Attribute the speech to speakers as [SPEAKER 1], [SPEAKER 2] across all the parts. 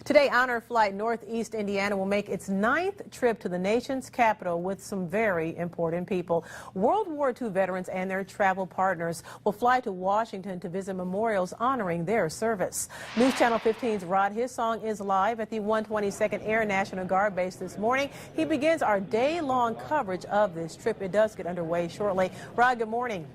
[SPEAKER 1] Today, Honor Flight Northeast Indiana will make its 9th trip to the nation's capital with some very important people. World War II veterans and their travel partners will fly to Washington to visit memorials honoring their service. News Channel 15's Rod Hissong is live at the 122nd Air National Guard Base this morning. He begins our day-long coverage of this trip. It does get underway shortly. Rod, good morning.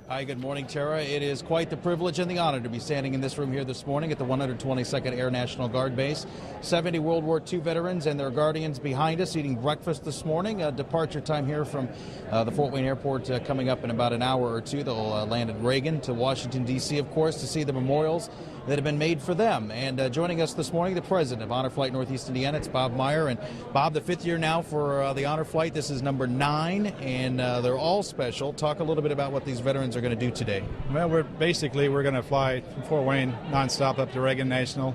[SPEAKER 2] Hi, good morning, Tara. It is quite the privilege and the honor to be standing in this room here this morning at the 122nd Air National Guard Base. 70 World War II veterans and their guardians behind us eating breakfast this morning. Departure time here from the Fort Wayne Airport coming up in about an hour or two. They'll land at Reagan to Washington, D.C., of course, to see the memorials that have been made for them. And joining us this morning, the president of Honor Flight Northeast Indiana, it's Bob Meyer. And Bob, the 5th year now for the Honor Flight. This is number 9, and they're all special. Talk a little bit about what these veterans are going to do today.
[SPEAKER 3] Well, we're going to fly from Fort Wayne nonstop up to Reagan National.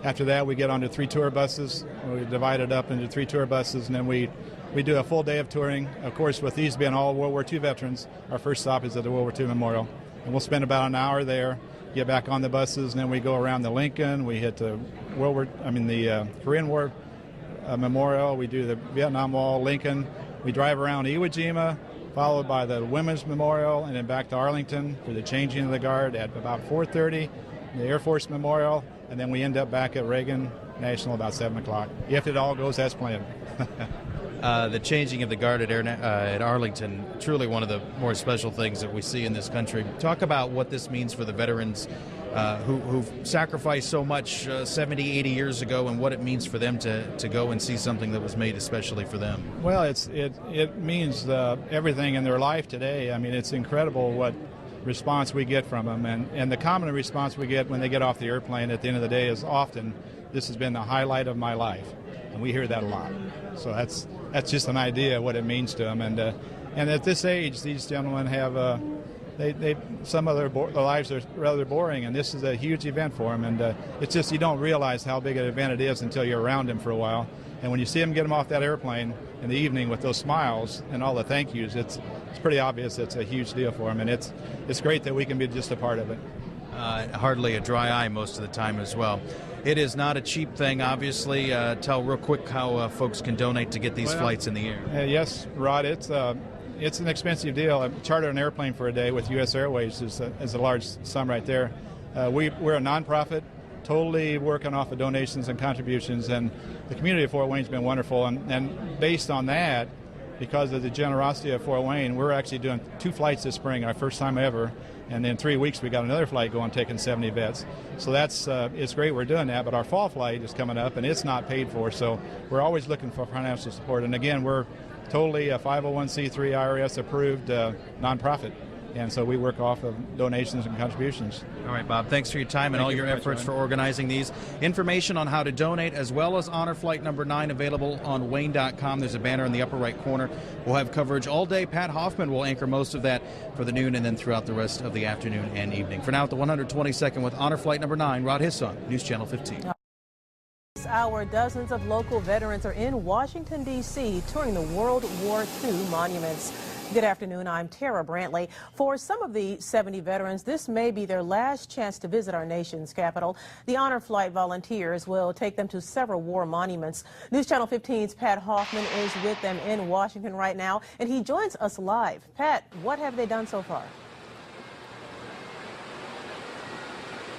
[SPEAKER 3] After that, we get onto 3 tour buses. We divide it up into 3 tour buses, and then we do a full day of touring. Of course, with these being all World War II veterans, our first stop is at the World War II Memorial. And we'll spend about an hour there, get back on the buses, and then we go around the Lincoln. We hit the Korean War Memorial. We do the Vietnam Wall, Lincoln. We drive around Iwo Jima, followed by the Women's Memorial, and then back to Arlington for the changing of the guard at about 4:30, the Air Force Memorial, and then we end up back at Reagan National about 7 o'clock, if it all goes as planned.
[SPEAKER 2] The changing of the guard at Arlington, truly one of the more special things that we see in this country. Talk about what this means for the veterans who've sacrificed so much 70, 80 years ago, and what it means for them to go and see something that was made especially for them.
[SPEAKER 3] Well, it means everything in their life today. I mean, it's incredible what response we get from them, and the common response we get when they get off the airplane at the end of the day is often, "This has been the highlight of my life," and we hear that a lot. So that's just an idea of what it means to them. And at this age, these gentlemen have some of their lives are rather boring, and this is a huge event for them. And it's just, you don't realize how big an event it is until you're around them for a while. And when you see them get them off that airplane in the evening with those smiles and all the thank yous, it's pretty obvious it's a huge deal for them, and it's great that we can be just a part of it.
[SPEAKER 2] Hardly a dry eye most of the time as well. It is not a cheap thing, obviously. Tell real quick how folks can donate to get these flights in the air.
[SPEAKER 3] Yes, Rod, it's an expensive deal. Charter an airplane for a day with U.S. Airways is a large sum right there. We're a nonprofit, totally working off of donations and contributions, and the community of Fort Wayne's been wonderful. And based on that, because of the generosity of Fort Wayne, we're actually doing 2 flights this spring, our first time ever. And in 3 weeks, we got another flight going, taking 70 vets. So that's it's great we're doing that. But our fall flight is coming up, and it's not paid for. So we're always looking for financial support. And again, we're totally a 501c3 IRS approved nonprofit. And so we work off of donations and contributions.
[SPEAKER 2] All right, Bob, thanks for your time and all your efforts for organizing these. Information on how to donate, as well as Honor Flight number 9, available on Wayne.com. There's a banner in the upper right corner. We'll have coverage all day. Pat Hoffman will anchor most of that for the noon and then throughout the rest of the afternoon and evening. For now, at the 122nd with Honor Flight number 9, Rod Hissong, News Channel 15.
[SPEAKER 1] This hour, dozens of local veterans are in Washington, D.C., touring the World War II monuments. Good afternoon, I'm Tara Brantley. For some of the 70 veterans, this may be their last chance to visit our nation's capital. The Honor Flight volunteers will take them to several war monuments. News Channel 15's Pat Hoffman is with them in Washington right now, and he joins us live. Pat, what have they done so far?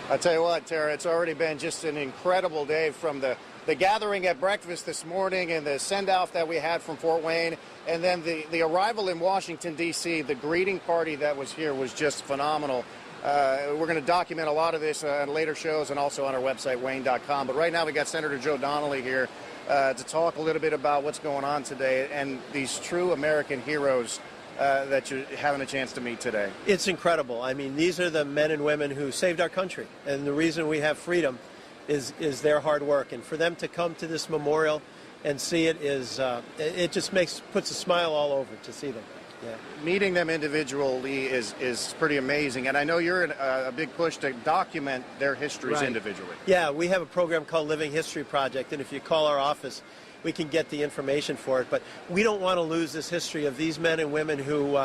[SPEAKER 4] I'll tell you what, Tara, it's already been just an incredible day, from the gathering at breakfast this morning and the send-off that we had from Fort Wayne, and then the arrival in Washington, D.C., the greeting party that was here was just phenomenal. We're going to document a lot of this on later shows and also on our website, Wayne.com. But right now we got Senator Joe Donnelly here to talk a little bit about what's going on today and these true American heroes that you're having a chance to meet today.
[SPEAKER 5] It's incredible. I mean, these are the men and women who saved our country, and the reason we have freedom is their hard work. And for them to come to this memorial and see it it just puts a smile all over to see them. Yeah.
[SPEAKER 4] Meeting them individually is pretty amazing, and I know you're in a big push to document their histories individually.
[SPEAKER 5] Yeah, we have a program called Living History Project, and if you call our office, we can get the information for it. But we don't want to lose this history of these men and women who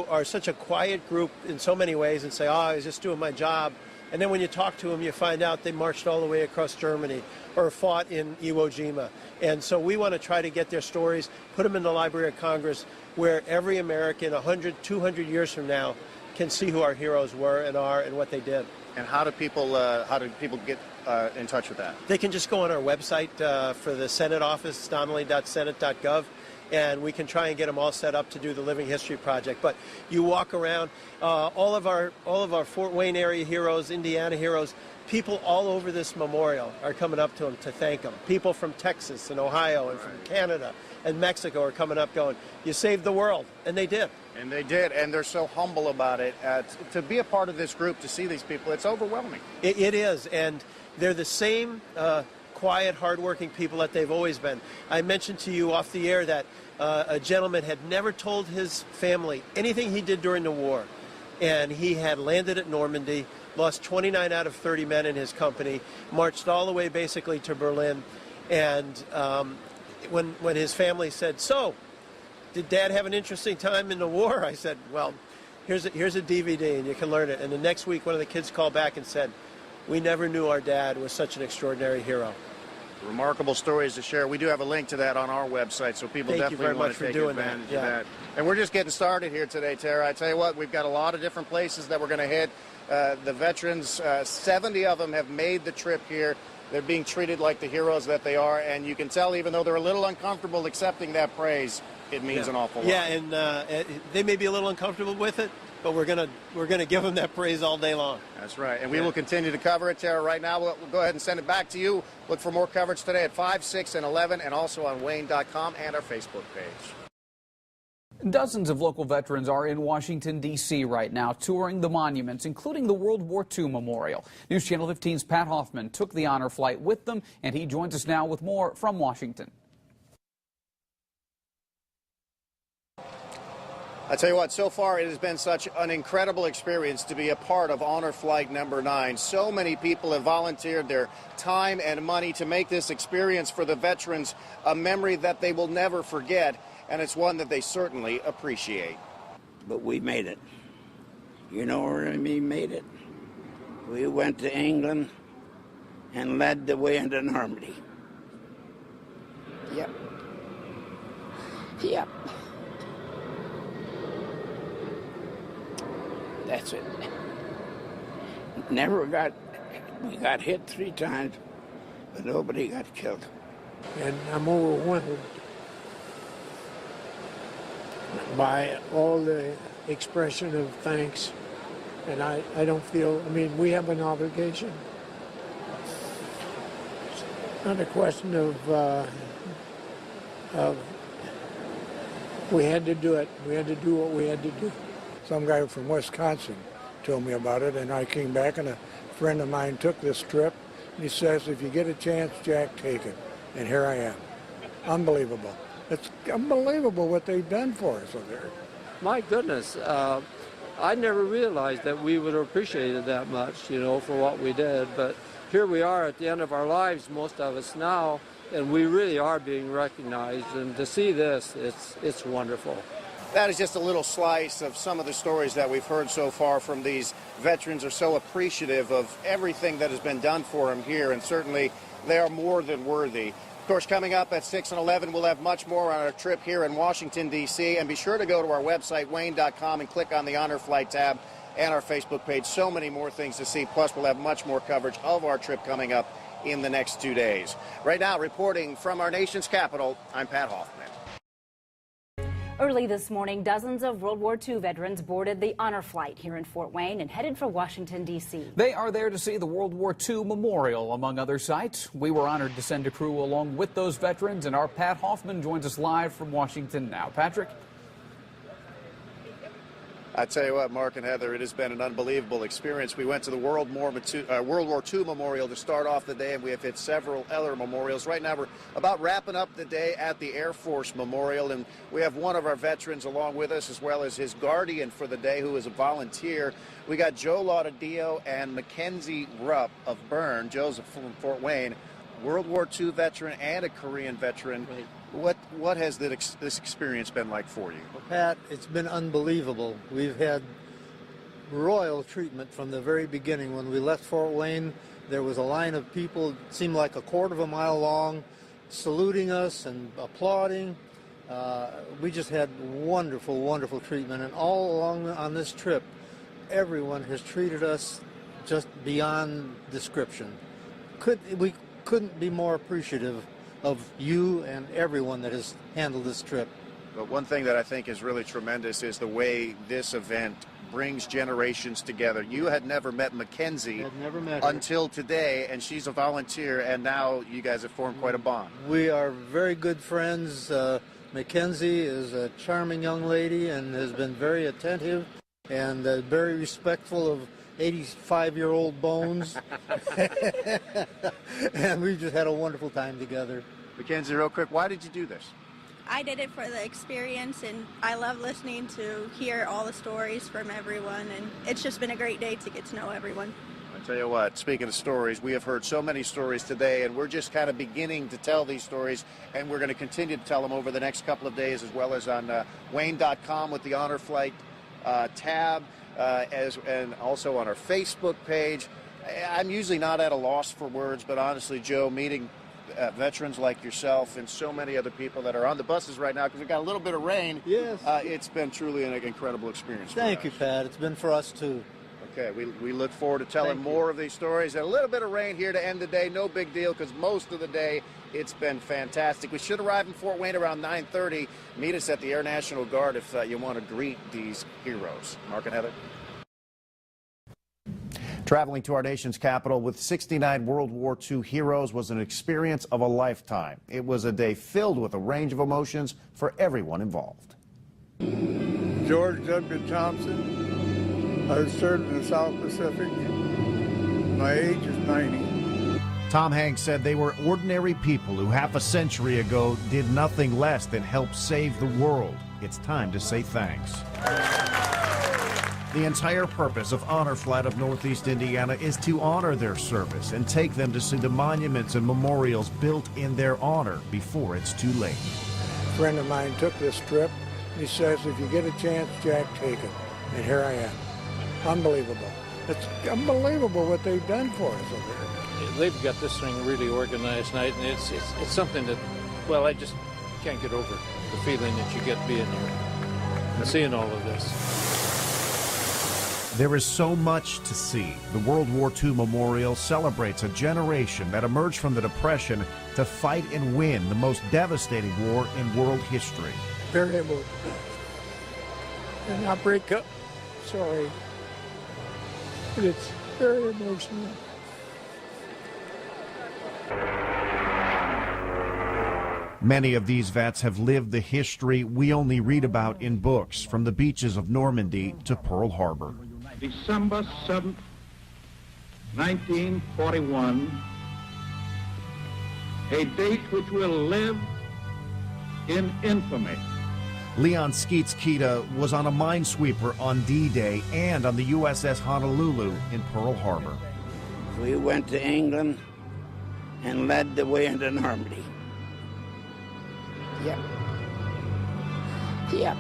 [SPEAKER 5] are such a quiet group in so many ways and say, oh, I was just doing my job. And then when you talk to them, you find out they marched all the way across Germany or fought in Iwo Jima. And so we want to try to get their stories, put them in the Library of Congress, where every American 100, 200 years from now can see who our heroes were and are and what they did.
[SPEAKER 4] And how do people get in touch with that?
[SPEAKER 5] They can just go on our website for the Senate office, donnelly.senate.gov, and we can try and get them all set up to do the Living History Project. But you walk around, all of our Fort Wayne area heroes, Indiana heroes, people all over this memorial are coming up to them to thank them. People from Texas and Ohio and from Canada and Mexico are coming up going, "You saved the world," and they did.
[SPEAKER 4] And they did, and they're so humble about it. To be a part of this group, to see these people, it's overwhelming.
[SPEAKER 5] It is, and they're the same quiet, hardworking people that they've always been. I mentioned to you off the air that a gentleman had never told his family anything he did during the war, and he had landed at Normandy, lost 29 out of 30 men in his company, marched all the way basically to Berlin, and when his family said, "So, did Dad have an interesting time in the war?" I said, "Well, here's a DVD and you can learn it." And the next week, one of the kids called back and said, "We never knew our dad was such an extraordinary hero."
[SPEAKER 4] Remarkable stories to share. We do have a link to that on our website, so people definitely want to take advantage of that. And we're just getting started here today, Tara. I tell you what, we've got a lot of different places that we're going to hit. The veterans, 70 of them have made the trip here. They're being treated like the heroes that they are, and you can tell even though they're a little uncomfortable accepting that praise, it means an awful lot.
[SPEAKER 5] Yeah, and they may be a little uncomfortable with it, but we're gonna give them that praise all day long.
[SPEAKER 4] That's right, and we will continue to cover it, Tara. Right now, we'll go ahead and send it back to you. Look for more coverage today at 5, 6, and 11, and also on Wayne.com and our Facebook page.
[SPEAKER 6] Dozens of local veterans are in Washington, D.C. right now, touring the monuments, including the World War II Memorial. News Channel 15's Pat Hoffman took the honor flight with them, and he joins us now with more from Washington.
[SPEAKER 4] I tell you what, so far it has been such an incredible experience to be a part of Honor Flight number 9. So many people have volunteered their time and money to make this experience for the veterans a memory that they will never forget, and it's one that they certainly appreciate.
[SPEAKER 7] But we made it. You know what I mean, made it? We went to England and led the way into Normandy. Yep. Yep. That's it. We got hit 3 times, but nobody got killed.
[SPEAKER 8] And I'm overwhelmed by all the expression of thanks. And I don't feel, I mean, we have an obligation. It's not a question of we had to do it. We had to do what we had to do.
[SPEAKER 9] Some guy from Wisconsin told me about it, and I came back, and a friend of mine took this trip, and he says, "If you get a chance, Jack, take it." And here I am. Unbelievable. It's unbelievable what they've done for us over there.
[SPEAKER 10] My goodness, I never realized that we would appreciate it that much, you know, for what we did. But here we are at the end of our lives, most of us now, and we really are being recognized. And to see this, it's wonderful.
[SPEAKER 4] That is just a little slice of some of the stories that we've heard so far from these veterans. Are so appreciative of everything that has been done for them here, and certainly they are more than worthy. Of course, coming up at 6 and 11, we'll have much more on our trip here in Washington, D.C., and be sure to go to our website, Wayne.com, and click on the Honor Flight tab and our Facebook page. So many more things to see, plus we'll have much more coverage of our trip coming up in the next 2 days. Right now, reporting from our nation's capital, I'm Pat Hoffman.
[SPEAKER 11] Early this morning, dozens of World War II veterans boarded the Honor Flight here in Fort Wayne and headed for Washington, D.C.
[SPEAKER 6] They are there to see the World War II Memorial, among other sites. We were honored to send a crew along with those veterans, and our Pat Hoffman joins us live from Washington now. Patrick?
[SPEAKER 4] I tell you what, Mark and Heather, it has been an unbelievable experience. We went to the World War II Memorial to start off the day, and we have hit several other memorials. Right now, we're about wrapping up the day at the Air Force Memorial, and we have one of our veterans along with us, as well as his guardian for the day, who is a volunteer. We got Joe Lauderdale and Mackenzie Rupp of Bern. Joe's from Fort Wayne, World War II veteran and a Korean veteran.
[SPEAKER 12] Right.
[SPEAKER 4] What has this experience been like for you?
[SPEAKER 12] Well, Pat, it's been unbelievable. We've had royal treatment from the very beginning. When we left Fort Wayne, there was a line of people, it seemed like a quarter of a mile long, saluting us and applauding. We just had wonderful, wonderful treatment. And all along on this trip, everyone has treated us just beyond description. We couldn't be more appreciative of you and everyone that has handled this trip.
[SPEAKER 4] But one thing that I think is really tremendous is the way this event brings generations together. You had never met Mackenzie until today, and she's a volunteer, and now you guys have formed quite a bond.
[SPEAKER 12] We are very good friends. Mackenzie is a charming young lady and has been very attentive and very respectful of 85-year-old Bones. And we just had a wonderful time together.
[SPEAKER 4] Mackenzie, real quick, why did you do this?
[SPEAKER 13] I did it for the experience, and I love listening to hear all the stories from everyone, and it's just been a great day to get to know everyone.
[SPEAKER 4] I tell you what, speaking of stories, we have heard so many stories today, and we're just kind of beginning to tell these stories, and we're going to continue to tell them over the next couple of days, as well as on Wayne.com with the Honor Flight tab, and also on our Facebook page. I'm usually not at a loss for words, but honestly, Joe, meeting veterans like yourself and so many other people that are on the buses right now, because we've got a little bit of rain.
[SPEAKER 12] Yes.
[SPEAKER 4] It's been truly an incredible experience.
[SPEAKER 12] Thank you, Pat. It's been for us, too.
[SPEAKER 4] Okay, we look forward to telling more of these stories. And a little bit of rain here to end the day. No big deal, because most of the day it's been fantastic. We should arrive in Fort Wayne around 9:30. Meet us at the Air National Guard if you want to greet these heroes. Mark and Heather. Traveling to our nation's capital with 69 World War II heroes was an experience of a lifetime. It was a day filled with a range of emotions for everyone involved.
[SPEAKER 9] George W. Thompson. I served in the South Pacific. My age is 90.
[SPEAKER 14] Tom Hanks said they were ordinary people who half a century ago did nothing less than help save the world. It's time to say thanks. The entire purpose of Honor Flight of Northeast Indiana is to honor their service and take them to see the monuments and memorials built in their honor before it's too late.
[SPEAKER 9] A friend of mine took this trip. He says, if you get a chance, Jack, take it. And here I am. Unbelievable. It's unbelievable what they've done for us over here.
[SPEAKER 15] They've got this thing really organized tonight, and it's something that, well, I just can't get over the feeling that you get being here and seeing all of this.
[SPEAKER 14] There is so much to see. The World War II Memorial celebrates a generation that emerged from the Depression to fight and win the most devastating war in world history.
[SPEAKER 8] Very emotional. And I'll break up. Sorry. But it's very emotional.
[SPEAKER 14] Many of these vets have lived the history we only read about in books, from the beaches of Normandy to Pearl Harbor.
[SPEAKER 16] December 7th, 1941, a date which will live in infamy.
[SPEAKER 14] Leon Skeets Keita was on a minesweeper on D-Day and on the USS Honolulu in Pearl Harbor.
[SPEAKER 7] We went to England and led the way into Normandy. Yep. Yep.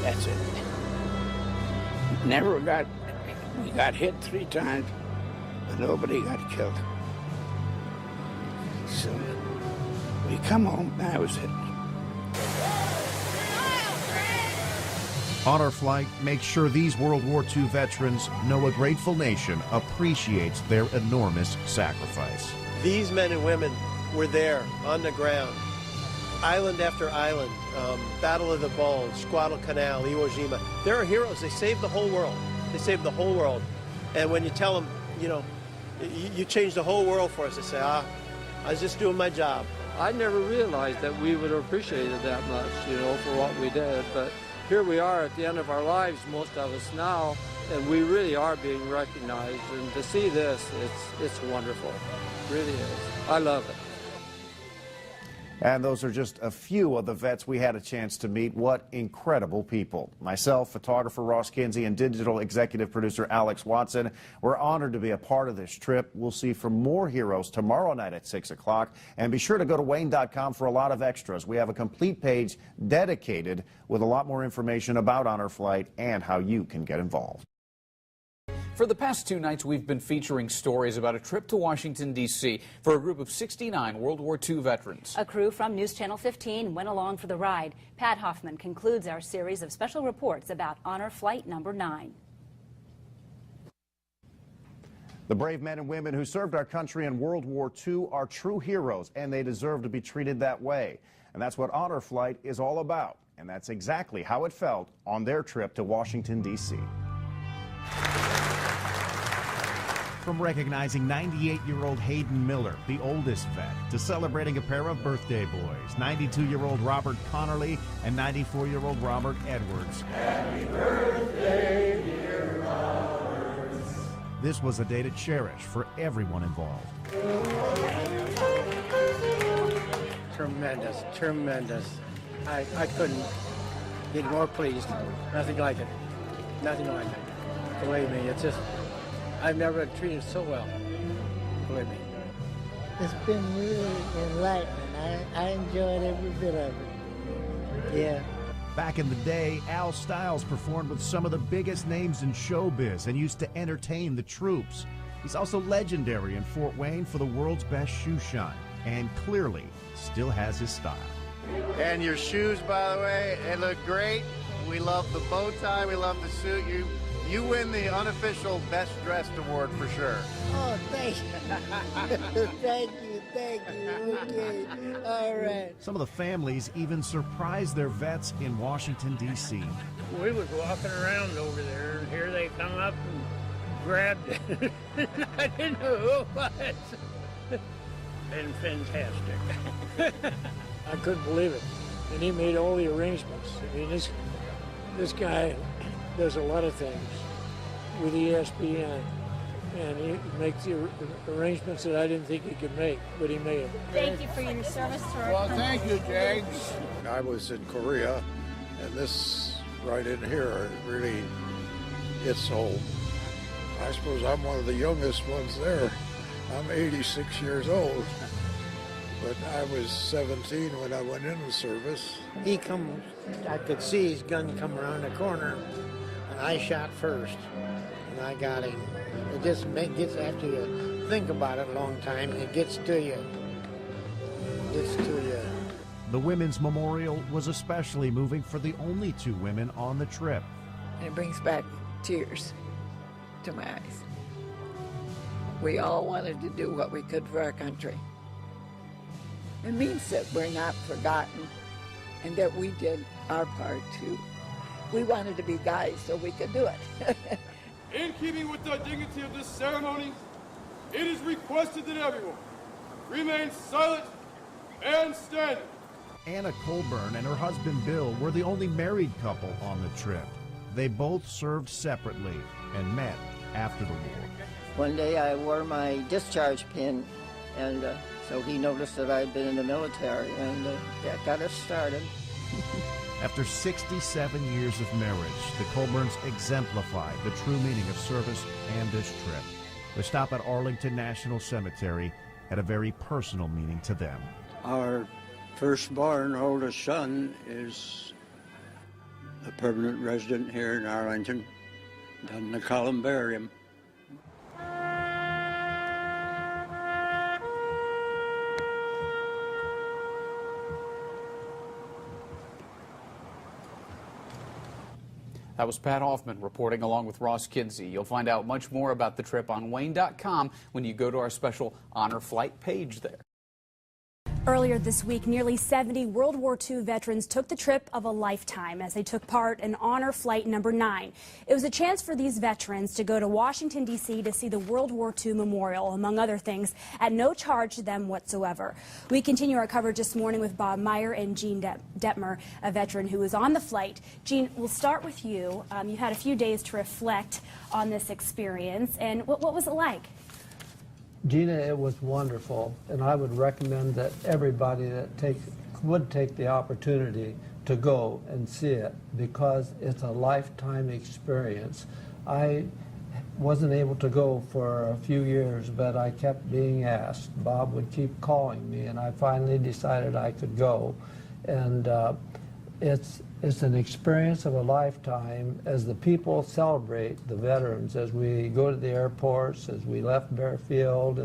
[SPEAKER 7] That's it. We got hit 3 times, but nobody got killed. So we come home, that was it.
[SPEAKER 14] Honor Flight makes sure these World War II veterans know a grateful nation appreciates their enormous sacrifice.
[SPEAKER 5] These men and women were there on the ground, island after island, Battle of the Bulge, Guadalcanal, Iwo Jima. There are heroes. They saved the whole world. They saved the whole world. And when you tell them, you know, you changed the whole world for us, they say, I was just doing my job.
[SPEAKER 10] I never realized that we would appreciate it that much, you know, for what we did. But here we are at the end of our lives, most of us now, and we really are being recognized. And to see this, it's wonderful. It really is. I love it.
[SPEAKER 14] And those are just a few of the vets we had a chance to meet. What incredible people. Myself, photographer Ross Kinsey, and digital executive producer Alex Watson, we're honored to be a part of this trip. We'll see from more heroes tomorrow night at 6 o'clock. And be sure to go to Wayne.com for a lot of extras. We have a complete page dedicated with a lot more information about Honor Flight and how you can get involved.
[SPEAKER 6] For the past 2 nights, we've been featuring stories about a trip to Washington, D.C. for a group of 69 World War II veterans.
[SPEAKER 11] A crew from News Channel 15 went along for the ride. Pat Hoffman concludes our series of special reports about Honor Flight number 9.
[SPEAKER 14] The brave men and women who served our country in World War II are true heroes, and they deserve to be treated that way. And that's what Honor Flight is all about. And that's exactly how it felt on their trip to Washington, D.C. From recognizing 98-year-old Hayden Miller, the oldest vet, to celebrating a pair of birthday boys, 92-year-old Robert Connerly and 94-year-old Robert Edwards. Happy birthday, dear Robert. This was a day to cherish for everyone involved.
[SPEAKER 8] Tremendous, tremendous. I couldn't get more pleased. Nothing like it. Nothing like it. Believe me, it's just, I've never been treated so well. Believe me.
[SPEAKER 17] It's been really enlightening. I enjoyed every bit of it. Yeah.
[SPEAKER 14] Back in the day, Al Stiles performed with some of the biggest names in showbiz and used to entertain the troops. He's also legendary in Fort Wayne for the world's best shoe shine, and clearly still has his style.
[SPEAKER 4] And your shoes, by the way, they look great. We love the bow tie. We love the suit. You win the unofficial Best Dressed Award for sure.
[SPEAKER 17] Oh, thank you. Thank you. Okay. All right.
[SPEAKER 14] Some of the families even surprised their vets in Washington, D.C.
[SPEAKER 16] We was walking around over there, and here they come up and grabbed it. I didn't know who it was. Been fantastic.
[SPEAKER 8] I couldn't believe it. And he made all the arrangements. I mean, this guy does a lot of things with ESPN, and he makes the arrangements that I didn't think he could make, but he made them.
[SPEAKER 18] Thank you for your service to our country.
[SPEAKER 9] Thank you, Jags. I was in Korea, and this right in here really hits home. I suppose I'm one of the youngest ones there. I'm 86 years old. But I was 17 when I went into the service.
[SPEAKER 8] I could see his gun come around the corner, and I shot first, and I got him. It just gets, after you think about it a long time, it gets to you.
[SPEAKER 14] The Women's Memorial was especially moving for the only 2 women on the trip.
[SPEAKER 19] And it brings back tears to my eyes. We all wanted to do what we could for our country. It means that we're not forgotten and that we did our part too. We wanted to be guys so we could do it.
[SPEAKER 20] In keeping with the dignity of this ceremony, it is requested that everyone remain silent and standing.
[SPEAKER 14] Anna Colburn and her husband Bill were the only married couple on the trip. They both served separately and met after the war.
[SPEAKER 19] One day I wore my discharge pin, and so he noticed that I'd been in the military, and that got us started.
[SPEAKER 14] After 67 years of marriage, the Colburns exemplified the true meaning of service and this trip. The stop at Arlington National Cemetery had a very personal meaning to them.
[SPEAKER 21] Our firstborn, oldest son, is a permanent resident here in Arlington, down in the columbarium.
[SPEAKER 6] That was Pat Hoffman reporting along with Ross Kinsey. You'll find out much more about the trip on Wayne.com when you go to our special Honor Flight page there.
[SPEAKER 22] Earlier this week, nearly 70 World War II veterans took the trip of a lifetime as they took part in Honor Flight number 9. It was a chance for these veterans to go to Washington, D.C. to see the World War II Memorial, among other things, at no charge to them whatsoever. We continue our coverage this morning with Bob Meyer and Gene Detmer, a veteran who was on the flight. Gene, we'll start with you. You had a few days to reflect on this experience, and what was it like?
[SPEAKER 2] Gina, it was wonderful, and I would recommend that everybody that would take the opportunity to go and see it, because it's a lifetime experience. I wasn't able to go for a few years, but I kept being asked. Bob would keep calling me, and I finally decided I could go. And it's an experience of a lifetime as the people celebrate the veterans, as we go to the airports, as we left Bearfield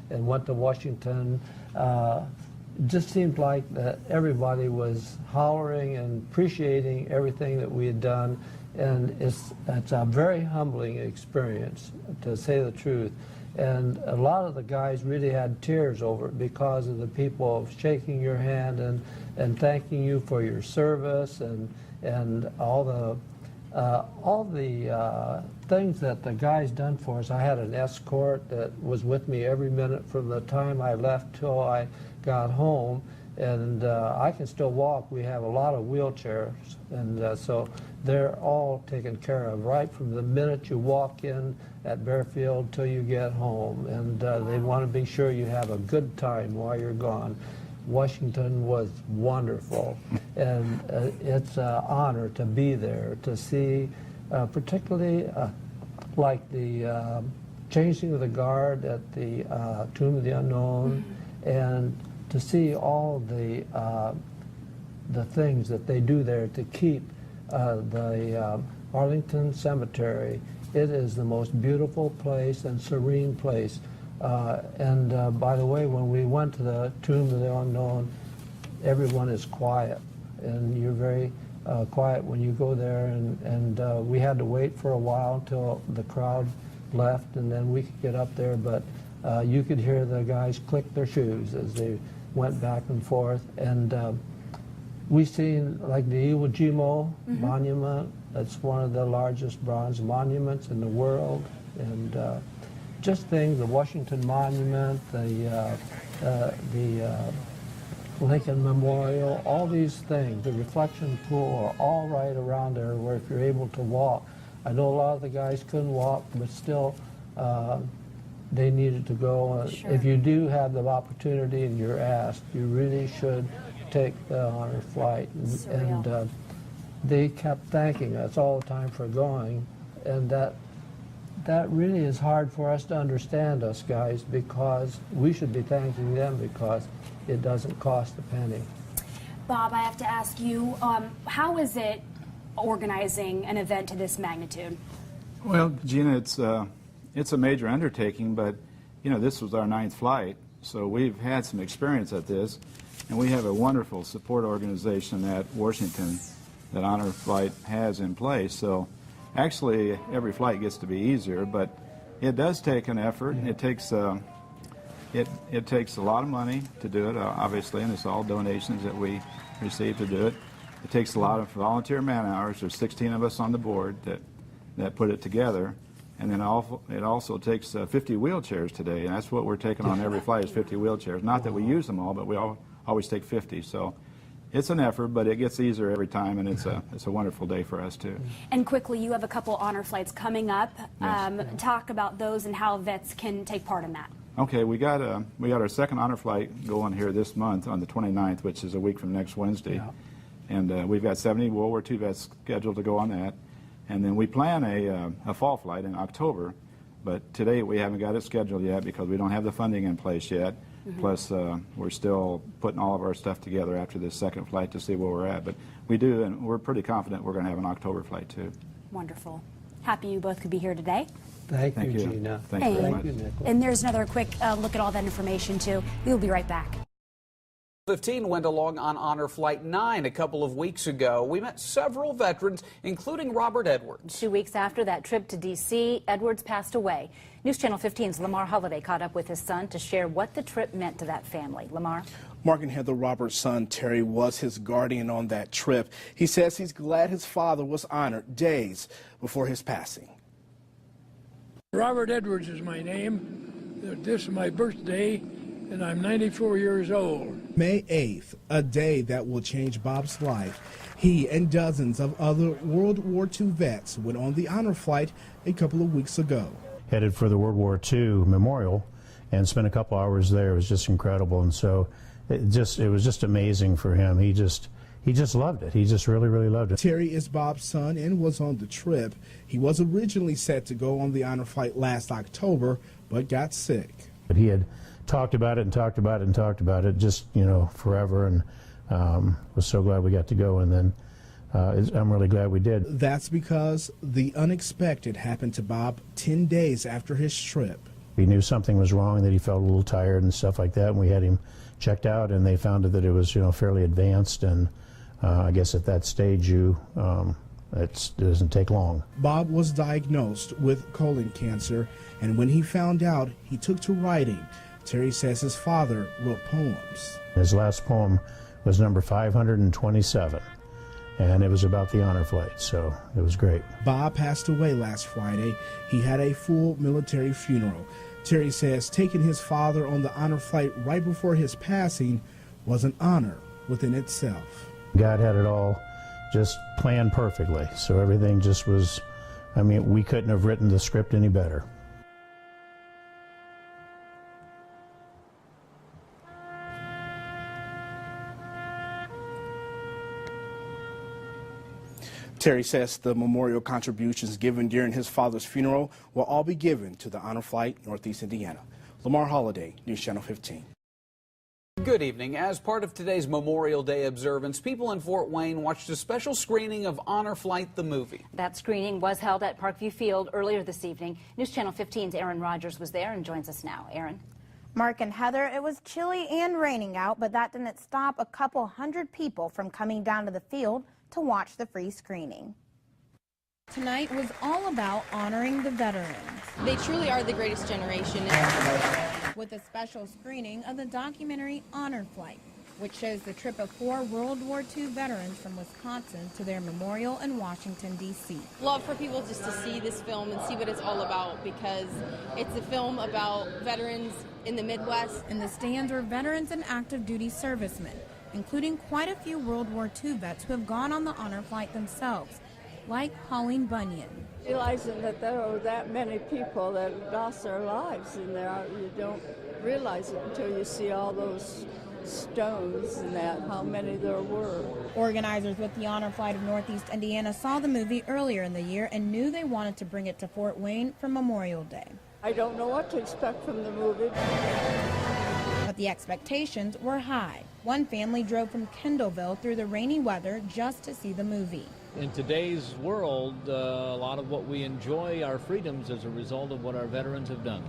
[SPEAKER 2] and went to Washington. It just seemed like that everybody was hollering and appreciating everything that we had done. And it's a very humbling experience, to say the truth. And a lot of the guys really had tears over it because of the people shaking your hand and thanking you for your service and all the things that the guys done for us. I had an escort that was with me every minute from the time I left till I got home, and I can still walk. We have a lot of wheelchairs, and so they're all taken care of right from the minute you walk in at Bearfield till you get home, and they want to be sure you have a good time while you're gone. Washington was wonderful, and it's an honor to be there, to see particularly like the changing of the guard at the Tomb of the Unknown, and to see all the things that they do there to keep the Arlington Cemetery. It is the most beautiful place and serene place. And by the way, when we went to the Tomb of the Unknown, everyone is quiet, and you're very quiet when you go there. And we had to wait for a while until the crowd left, and then we could get up there. But you could hear the guys click their shoes as they went back and forth. And we've seen like the Iwo Jima monument. That's one of the largest bronze monuments in the world. And just things, the Washington Monument, the Lincoln Memorial, all these things, the reflection pool are all right around there where if you're able to walk. I know a lot of the guys couldn't walk, but still they needed to go.
[SPEAKER 22] Sure.
[SPEAKER 2] If you do have the opportunity and you're asked, you really should take the honor flight. And they kept thanking us all the time for going, and that really is hard for us to understand, us guys, because we should be thanking them because it doesn't cost a penny.
[SPEAKER 22] Bob, I have to ask you, how is it organizing an event to this magnitude?
[SPEAKER 3] Well, Gina, it's a major undertaking, but you know, this was our 9th flight, so we've had some experience at this, and we have a wonderful support organization at Washington that Honor Flight has in place. So actually, every flight gets to be easier, but it does take an effort. It takes it takes a lot of money to do it, obviously, and it's all donations that we receive to do it. It takes a lot of volunteer man-hours. There's 16 of us on the board that put it together, and then it also takes 50 wheelchairs today, and that's what we're taking on every flight is 50 wheelchairs. Not that we use them all, but we always take 50. So it's an effort, but it gets easier every time, and it's a wonderful day for us too.
[SPEAKER 22] And quickly, you have a couple honor flights coming up.
[SPEAKER 3] Yes.
[SPEAKER 22] Talk about those and how vets can take part in that.
[SPEAKER 3] Okay, we got our second honor flight going here this month on the 29th, which is a week from next Wednesday.
[SPEAKER 2] Yeah.
[SPEAKER 3] And we've got 70 World War II vets scheduled to go on that. And then we plan a fall flight in October, but today we haven't got it scheduled yet because we don't have the funding in place yet. Plus, we're still putting all of our stuff together after this second flight to see where we're at. But we do, and we're pretty confident we're going to have an October flight too.
[SPEAKER 22] Wonderful. Happy you both could be here today.
[SPEAKER 2] Thank you,
[SPEAKER 3] you.
[SPEAKER 2] Gina.
[SPEAKER 3] Thank you very much.
[SPEAKER 2] Nicholas.
[SPEAKER 22] And there's another quick look at all that information, too. We'll be right back.
[SPEAKER 6] 15 went along on Honor Flight 9 a couple of weeks ago. We met several veterans, including Robert Edwards.
[SPEAKER 11] 2 weeks after that trip to D.C., Edwards passed away. News Channel 15's Lamar Holliday caught up with his son to share what the trip meant to that family. Lamar?
[SPEAKER 23] Mark and Heather Roberts' son, Terry, was his guardian on that trip. He says he's glad his father was honored days before his passing.
[SPEAKER 8] Robert Edwards is my name. This is my birthday, and I'm 94 years old.
[SPEAKER 24] May 8th, a day that will change Bob's life. He and dozens of other World War II vets went on the honor flight a couple of weeks ago.
[SPEAKER 14] Headed for the World War II Memorial
[SPEAKER 1] and spent a couple hours there. It was just incredible, and so it was just amazing for him. He just loved it. He just really, really loved it.
[SPEAKER 24] Terry is Bob's son and was on the trip. He was originally set to go on the honor flight last October, but got sick.
[SPEAKER 1] But he had talked about it and talked about it and talked about it just, forever, and was so glad we got to go, and then I'm really glad we did.
[SPEAKER 24] That's because the unexpected happened to Bob 10 days after his trip.
[SPEAKER 1] We knew something was wrong, that he felt a little tired and stuff like that, and we had him checked out, and they found that it was, fairly advanced, and I guess at that stage it doesn't take long.
[SPEAKER 24] Bob was diagnosed with colon cancer, and when he found out, he took to writing. Terry says his father wrote poems.
[SPEAKER 1] His last poem was number 527, and it was about the honor flight, so it was great.
[SPEAKER 24] Bob passed away last Friday. He had a full military funeral. Terry says taking his father on the honor flight right before his passing was an honor within itself.
[SPEAKER 1] God had it all just planned perfectly, so everything just was, we couldn't have written the script any better.
[SPEAKER 23] Terry says the memorial contributions given during his father's funeral will all be given to the Honor Flight Northeast Indiana. Lamar Holliday, News Channel 15.
[SPEAKER 6] Good evening. As part of today's Memorial Day observance, people in Fort Wayne watched a special screening of Honor Flight, the movie.
[SPEAKER 11] That screening was held at Parkview Field earlier this evening. News Channel 15's Aaron Rogers was there and joins us now. Aaron.
[SPEAKER 12] Mark and Heather, it was chilly and raining out, but that didn't stop a couple hundred people from coming down to the field to watch the free screening.
[SPEAKER 13] Tonight was all about honoring the veterans.
[SPEAKER 18] They truly are the greatest generation.
[SPEAKER 13] With a special screening of the documentary Honor Flight, which shows the trip of 4 World War II veterans from Wisconsin to their memorial in Washington, D.C.
[SPEAKER 18] Love for people just to see this film and see what it's all about, because it's a film about veterans in the Midwest.
[SPEAKER 13] In the stands are veterans and active duty servicemen, including quite a few World War II vets who have gone on the honor flight themselves, like Pauline Bunyan.
[SPEAKER 15] Realizing that there are that many people that lost their lives in there, you don't realize it until you see all those stones and that, how many there were.
[SPEAKER 13] Organizers with the Honor Flight of Northeast Indiana saw the movie earlier in the year and knew they wanted to bring it to Fort Wayne for Memorial Day.
[SPEAKER 15] I don't know what to expect from the movie.
[SPEAKER 13] But the expectations were high. One family drove from Kendallville through the rainy weather just to see the movie.
[SPEAKER 25] In today's world, a lot of what we enjoy, our freedoms, as a result of what our veterans have done.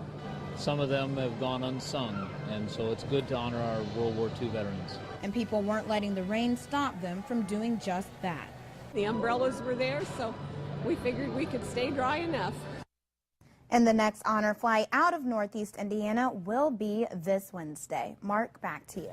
[SPEAKER 25] Some of them have gone unsung, and so it's good to honor our World War II veterans.
[SPEAKER 13] And people weren't letting the rain stop them from doing just that.
[SPEAKER 26] The umbrellas were there, so we figured we could stay dry enough.
[SPEAKER 12] And the next honor flight out of Northeast Indiana will be this Wednesday. Mark, back to you.